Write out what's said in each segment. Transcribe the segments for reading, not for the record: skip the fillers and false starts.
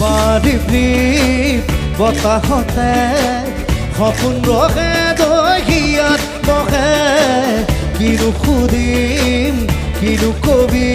পাৰিবি বতাহতে সপোন ৰখে দহিয়াত বহে কিনো সুধিম কিনো কবি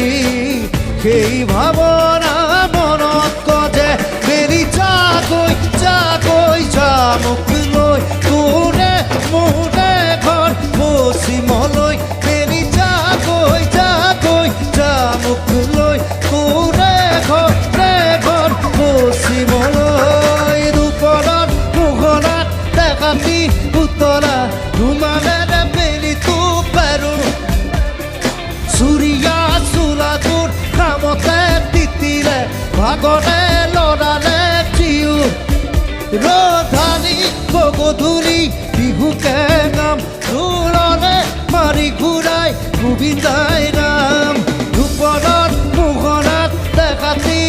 সেই ভাৱনা মনত গজে মেলি যাগৈ যামক লৈ তোৰে মোৰে ঘৰ পশ্চিমলৈ মেলি যাগৈ যামক লৈ তোৰে ঘৰ পশ্চিমলৈ দুপৰত মোহনাত দেখাতি উতলা ধুমালেৰে মেলি তো পাৰো চুৰিয়া চোলাটোৰ কামতে তিতিলে ভাগৰে লৰালে জিও ৰধানী গধূলি বিহুকে গাম দূৰলে মাৰি ঘূৰাই গোবিন্দাই নাম দুপৰত মোহনাত দেখাতি